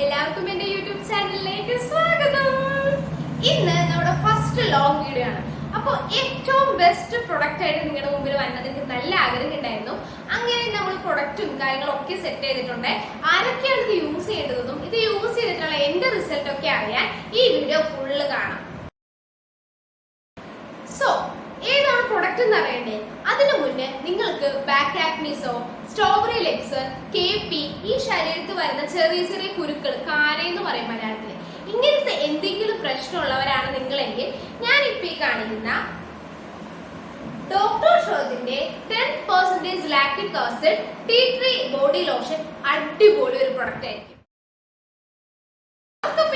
എല്ലാവർക്കും എന്റെ യൂട്യൂബ് ചാനലിലേക്ക് സ്വാഗതം. ഇന്ന് നമ്മുടെ ഫസ്റ്റ് ലോങ് വീഡിയോ ആണ്. അപ്പോൾ ഏറ്റവും ബെസ്റ്റ് പ്രൊഡക്റ്റ് ആയിട്ട് നിങ്ങളുടെ മുമ്പിൽ വന്നത് എനിക്ക് നല്ല ആഗ്രഹം ഉണ്ടായിരുന്നു. അങ്ങനെ നമ്മൾ പ്രൊഡക്റ്റും കാര്യങ്ങളും ഒക്കെ സെറ്റ് ചെയ്തിട്ടുണ്ട്. ആരൊക്കെയാണ് ഇത് യൂസ് ചെയ്യേണ്ടതെന്നും ഇത് യൂസ് ചെയ്തിട്ടുള്ള എന്റെ റിസൾട്ട് ഒക്കെ അറിയാൻ ഈ വീഡിയോ ഫുള്ള് കാണാം. സോ ഏതാണ് പ്രൊഡക്റ്റ് എന്ന് അറിയണ്ടേ? അതിനു മുന്നേ നിങ്ങൾക്ക് ബാക്ക് ആക്നീസോ സ്ട്രോബെറി ലെഗ്സ് KP ഈ ശരീരത്ത് വരുന്ന ചെറിയ ചെറിയ കുരുക്കൾ കാനയെന്ന് പറയും മലയാളത്തില്, ഇങ്ങനത്തെ എന്തെങ്കിലും പ്രശ്നമുള്ളവരാണ് നിങ്ങളെങ്കിൽ ഞാൻ ഇപ്പൊ ഈ കാണിക്കുന്ന ഡോക്ടർ ഷോത്തിന്റെ 10% lactic acid tea tree body lotion അടിപൊളി ഒരു പ്രൊഡക്റ്റ് ആയിരിക്കും.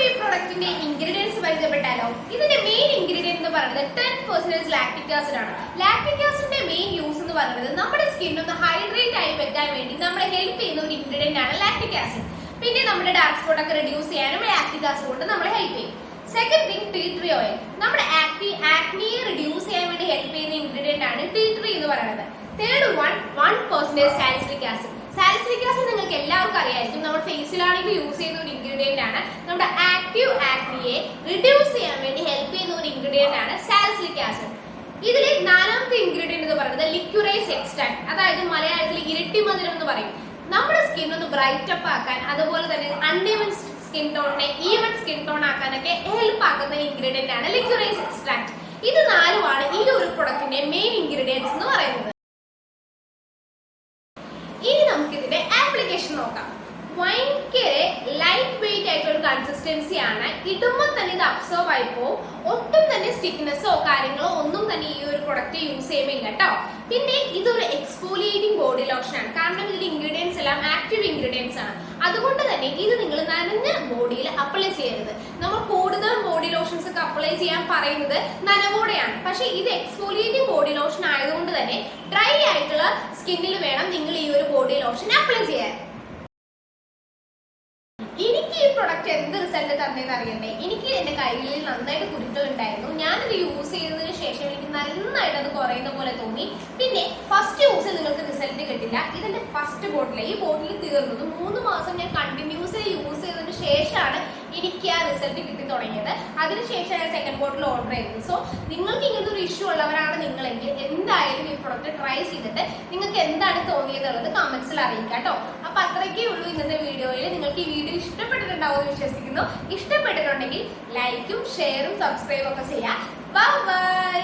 ഈ പ്രൊഡക്റ്റിന്റെ ഇൻഗ്രീഡിയൻസ് പരിചയപ്പെട്ടാലോ? ഇതിന്റെ മെയിൻ ഇൻഗ്രീഡിയന്റ് എന്ന് പറയുന്നത് 10% ലാക്റ്റിക് ആസിഡ് ആണ്. ലാക്റ്റിക് ആസിഡിന്റെ മെയിൻ യൂസ് എന്ന് പറയുന്നത് നമ്മുടെ സ്കിൻ ഒന്ന് ഹൈഡ്രേറ്റ് ആയി വെക്കാൻ വേണ്ടി നമ്മളെ ഹെൽപ്പ് ചെയ്യുന്ന ഒരു ഇൻഗ്രീഡിയന്റ് ആണ് ലാക്റ്റിക് ആസിഡ്. പിന്നെ നമ്മുടെ ഡാർക്ക് സ്പോട്ട് ഒക്കെ റിഡ്യൂസ് ചെയ്യാനും ലാക്റ്റിക് ആസിഡ് കൊണ്ട് നമ്മളെ ഹെൽപ്പ് ചെയ്യും. Second thing, tea tree oil. നമ്മുടെ ആക്നിയെ റിഡ്യൂസ് ചെയ്യാൻ വേണ്ടി ഹെൽപ്പ് ചെയ്യുന്ന ഇൻഗ്രീഡിയന്റ് ആണ് ടീ ട്രീ എന്ന് പറയുന്നത്. Third 1% salicylic acid. Salicylic acid നിങ്ങൾക്ക് എല്ലാവർക്കും അറിയായിരിക്കും, നമ്മുടെ ഫേസിലാണെങ്കിൽ യൂസ് ചെയ്യുന്ന ഒരു ഇൻഗ്രീഡിയന്റ് ആണ്. നമ്മുടെ ആക്റ്റീവ് ആക്നിയെ റിഡ്യൂസ് ചെയ്യാൻ വേണ്ടി ഹെൽപ്പ് ചെയ്യുന്ന ഒരു ഇൻഗ്രീഡിയന്റ് ആണ് സാലിസിലിക് ആസിഡ്. ഇതിലെ നാലാമത്തെ ഇൻഗ്രീഡിയന്റ് എന്ന് പറയുന്നത് ലിക്യുറൈസ് എക്സ്ട്രാക്ട്, അതായത് മലയാളത്തിൽ ഇരട്ടി മധുരം എന്ന് പറയും. നമ്മുടെ സ്കിൻ ഒന്ന് ബ്രൈറ്റ് അപ്പ് ആക്കാൻ, അതുപോലെ തന്നെ അൺഈവൻ സ്കിൻ ടോണിനെ ഈവൻ സ്കിൻ ടോൺ ആക്കാനൊക്കെ ഹെൽപ്പ് ആക്കുന്ന ഇൻഗ്രീഡിയന്റ് ആണ് ലിക്യുറൈസ് എക്സ്ട്രാക്ട്. ഇത് നാലുമാണ് ഈ ഒരു പ്രൊഡക്റ്റിന്റെ മെയിൻ ഇൻഗ്രീഡിയൻസ് എന്ന് പറയുന്നത്. ഇനി നമുക്ക് ഇതിന്റെ ആപ്ലിക്കേഷൻ നോക്കാം. ഭയങ്കര ലൈറ്റ് വെയിറ്റ് ആയിട്ടുള്ള കൺസിസ്റ്റൻസി ആണ്. ഇടുമ്പോൾ തന്നെ ഇത് അബ്സോർവ് ആയി പോകും. ഒട്ടും തന്നെ സ്റ്റിക്നെസ്സോ കാര്യങ്ങളോ ഒന്നും തന്നെ ഈ ഒരു പ്രൊഡക്റ്റ് യൂസ് ചെയ്യുമില്ല കേട്ടോ. പിന്നെ ഇതൊരു എക്സ്ഫോലിയേറ്റിംഗ് ബോഡി ലോഷൻ ആണ്, കാരണം ഇതിന്റെ ഇൻഗ്രീഡിയൻസ് എല്ലാം ആക്റ്റീവ് ഇൻഗ്രീഡിയൻസ് ആണ്. അതുകൊണ്ട് തന്നെ ഇത് നിങ്ങൾ നനഞ്ഞ ബോഡിയിൽ അപ്ലൈ ചെയ്യരുത്. നമ്മൾ കൂടുതൽ ബോഡി ലോഷൻസ് ഒക്കെ അപ്ലൈ ചെയ്യാൻ പറയുന്നത് നനവോടെയാണ്. പക്ഷെ ഇത് എക്സ്ഫോലിയേറ്റിംഗ് ബോഡി ലോഷൻ ആയതുകൊണ്ട് തന്നെ ഡ്രൈ ആയിട്ടുള്ള സ്കിന്നിൽ വേണം നിങ്ങൾ ഈ ഒരു ബോഡി ലോഷൻ അപ്ലൈ ചെയ്യാൻ. എനിക്ക് ഈ പ്രൊഡക്റ്റ് എന്ത് റിസൾട്ട് തന്നേന്ന് അറിയണ്ടേ? എനിക്ക് എന്റെ കയ്യിൽ നന്നായിട്ട് കുരുക്കൾ ഉണ്ടായിരുന്നു. ഞാനിത് യൂസ് ചെയ്തതിന് ശേഷം എനിക്ക് നന്നായിട്ട് അത് കുറയുന്ന പോലെ തോന്നി. പിന്നെ ഫസ്റ്റ് യൂസിൽ നിങ്ങൾക്ക് റിസൾട്ട് കിട്ടില്ല. ഇതിന്റെ ഫസ്റ്റ് ബോട്ടിൽ, ഈ ബോട്ടിൽ തീർന്നത് 3 മാസം ഞാൻ കണ്ടിന്യൂസ്ലി യൂസ് ചെയ്തതിന് ശേഷമാണ് എനിക്ക് ആ റിസൾട്ട് കിട്ടി തുടങ്ങിയത്. അതിനുശേഷം ഞാൻ സെക്കൻഡ് ബോട്ടിൽ ഓർഡർ ചെയ്തത്. സോ നിങ്ങൾക്ക് ഇങ്ങനത്തെ ഒരു ഇഷ്യൂ ഉള്ളവരാണ് നിങ്ങളെങ്കിൽ എന്തായാലും ഈ പ്രൊഡക്റ്റ് ട്രൈ ചെയ്തിട്ട് നിങ്ങൾക്ക് എന്താണ് തോന്നിയതുള്ളത് കമന്റ്സിൽ അറിയിക്കാം കേട്ടോ. അപ്പൊ അത്രയ്ക്കേ ഉള്ളൂ ഇന്നത്തെ വീഡിയോയിൽ. നിങ്ങൾക്ക് ഈ വീഡിയോ ഇഷ്ടപ്പെട്ടിട്ടുണ്ടാവും വിശ്വസിക്കുന്നു. ഇഷ്ടപ്പെട്ടിട്ടുണ്ടെങ്കിൽ ലൈക്കും ഷെയറും സബ്സ്ക്രൈബും ഒക്കെ ചെയ്യാം. Bye bye.